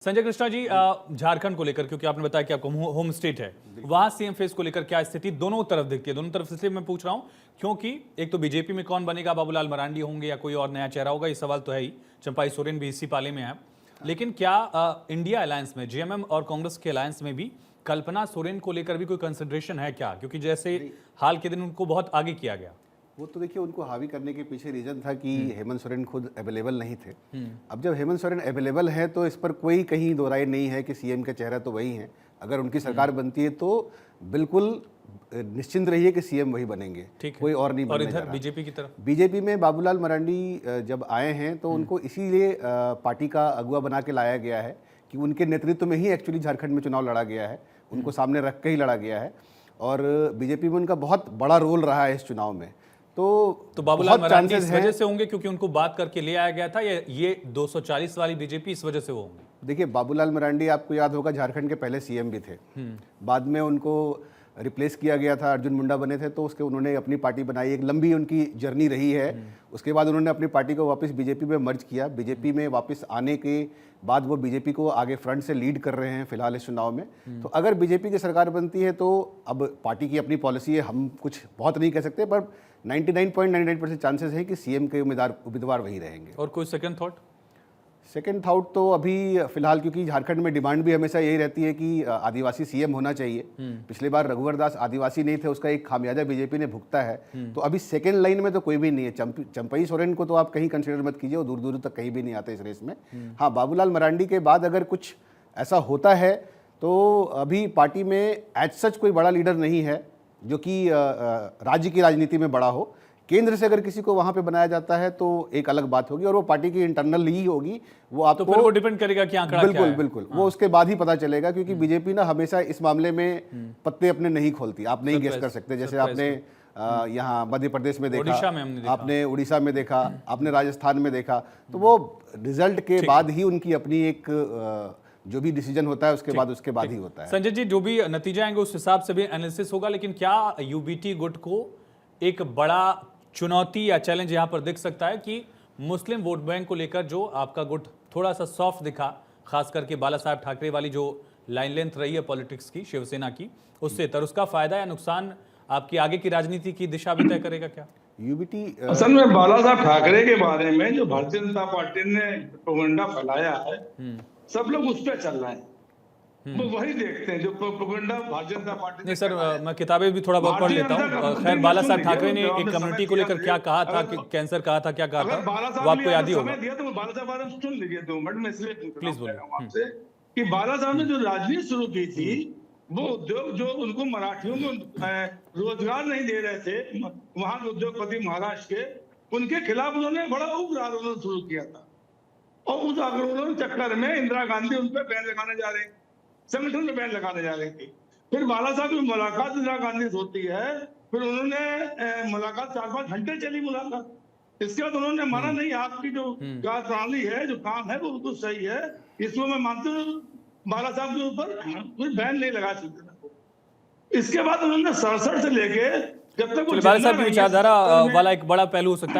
संजय कृष्णा जी, झारखंड को लेकर, क्योंकि आपने बताया कि आपका होम स्टेट है, वहां सीएम फेस को लेकर क्या स्थिति दोनों तरफ दिखती है? दोनों तरफ इसलिए मैं पूछ रहा हूं क्योंकि एक तो बीजेपी में कौन बनेगा, बाबूलाल मरांडी होंगे या कोई और नया चेहरा होगा, ये सवाल तो है ही। चंपाई सोरेन भी इसी पाले में है, लेकिन क्या इंडिया अलायंस में, जेएमएम और कांग्रेस के अलायंस में भी कल्पना सोरेन को लेकर भी कोई कंसिडरेशन है क्या? क्योंकि जैसे हाल के दिन उनको बहुत आगे किया गया। वो तो देखिए, उनको हावी करने के पीछे रीजन था कि हेमंत सोरेन खुद अवेलेबल नहीं थे। अब जब हेमंत सोरेन अवेलेबल है तो इस पर कोई कहीं दो राय नहीं है कि सीएम का चेहरा तो वही है। अगर उनकी सरकार बनती है तो बिल्कुल निश्चिंत रहिए कि सीएम वही बनेंगे, कोई और नहीं बनने जा रहा। बीजेपी की तरफ, बीजेपी में बाबूलाल मरांडी जब आए हैं तो उनको इसीलिए पार्टी का अगुवा बना के लाया गया है कि उनके नेतृत्व में ही एक्चुअली झारखंड में चुनाव लड़ा गया है, उनको सामने रख के ही लड़ा गया है और बीजेपी में उनका बहुत बड़ा रोल रहा है इस चुनाव में। तो बाबूलाल मरांडी इस वजह से होंगे क्योंकि उनको बात करके ले आया गया था, या ये 240 वाली बीजेपी इस वजह से वो होंगे? देखिए, बाबूलाल मरांडी आपको याद होगा झारखंड के पहले सीएम भी थे। बाद में उनको रिप्लेस किया गया था, अर्जुन मुंडा बने थे तो उसके उन्होंने अपनी पार्टी बनाई, एक लंबी उनकी जर्नी रही है। उसके बाद उन्होंने अपनी पार्टी को वापस बीजेपी में मर्ज किया। बीजेपी में वापस आने के बाद वो बीजेपी को आगे फ्रंट से लीड कर रहे हैं फिलहाल इस चुनाव में। तो अगर बीजेपी की सरकार बनती है तो अब पार्टी की अपनी पॉलिसी है, हम कुछ बहुत नहीं कह सकते, पर 99.99% चांसेस है कि सीएम के उम्मीदवार वही रहेंगे। और कोई सेकंड थॉट? सेकेंड थाउट तो अभी फिलहाल, क्योंकि झारखंड में डिमांड भी हमेशा यही रहती है कि आदिवासी सीएम होना चाहिए। पिछली बार रघुवर दास आदिवासी नहीं थे, उसका एक खामियाजा बीजेपी ने भुगता है। तो अभी सेकेंड लाइन में तो कोई भी नहीं है। चंपई सोरेन को तो आप कहीं कंसिडर मत कीजिए, वो दूर दूर तक कहीं भी नहीं आते इस रेस में। हाँ, बाबूलाल मरांडी के बाद अगर कुछ ऐसा होता है तो अभी पार्टी में एज सच कोई बड़ा लीडर नहीं है जो कि राज्य की राजनीति में बड़ा हो। केंद्र से अगर किसी को वहां पे बनाया जाता है तो एक अलग बात होगी और वो पार्टी की इंटरनल ही होगी। वो आपको तो फिर वो डिपेंड करेगा कि आंकड़ा क्या है। बिल्कुल वो उसके बाद ही पता चलेगा, क्योंकि बीजेपी ना हमेशा इस मामले में पत्ते अपने नहीं खोलती। आप नहीं गेस कर सकते, जैसे आपने यहाँ मध्य प्रदेश में देखा, आपने उड़ीसा में देखा, आपने राजस्थान में देखा। तो वो रिजल्ट के बाद ही उनकी अपनी एक जो भी डिसीजन होता है उसके बाद ही होता है। संजय जी, जो भी नतीजा आएंगे उस हिसाब से भी एनालिसिस होगा, लेकिन क्या यूबीटी गुट को एक बड़ा चुनौती या चैलेंज यहां पर दिख सकता है कि मुस्लिम वोट बैंक को लेकर जो आपका गुट थोड़ा सा सॉफ्ट दिखा, खास करके बाला साहब ठाकरे वाली जो लाइन लेंथ रही है पॉलिटिक्स की, शिवसेना की, उससे तर उसका फायदा या नुकसान आपकी आगे की राजनीति की दिशा भी तय करेगा क्या? यूबीटी असल में बाला साहब ठाकरे के बारे में जो भारतीय जनता पार्टी ने प्रोपेगेंडा फैलाया है, सब लोग उस पर चल रहे हैं, वो वही देखते हैं जो प्रोपेगेंडा भारतीय जनता पार्टी। नहीं सर, मैं किताबें भी थोड़ा बहुत पढ़ लेता हूँ। खैर, बाला साहब ठाकरे ने एक कम्युनिटी को लेकर क्या कहा था कि कैंसर कहा था, क्या कहा था, वो आपको याद ही होगा। तो बाला साहब बारे में सुन लीजिए 2 मिनट में, इसलिए प्लीज बोलिए आपसे कि बाला साहब ने जो राजनीति शुरू की थी, वो उद्योग जो उनको मराठियों को रोजगार नहीं दे रहे थे, वहां उद्योगपति महाराष्ट्र के, उनके खिलाफ उन्होंने बड़ा उग्र आंदोलन शुरू किया था। और उस आंदोलन चक्कर में इंदिरा गांधी उन पर बैन लगाने जा रहे, संगठन में बैन लगाने जा रही थी। फिर बाला साहब की मुलाकात इंदिरा गांधी से होती है, फिर उन्होंने मुलाकात 4-5 घंटे चली मुलाकात। इसके बाद उन्होंने माना नहीं, आपकी जो कार्य प्रणाली है, जो काम है वो बिल्कुल सही है, इसमें मैं मानता हूँ बाला साहब के ऊपर कोई बैन नहीं लगा सकते। इसके बाद उन्होंने 67 से लेके जब तक बाला साहब की विचारधारा वाला एक बड़ा पहलू हो सकता है।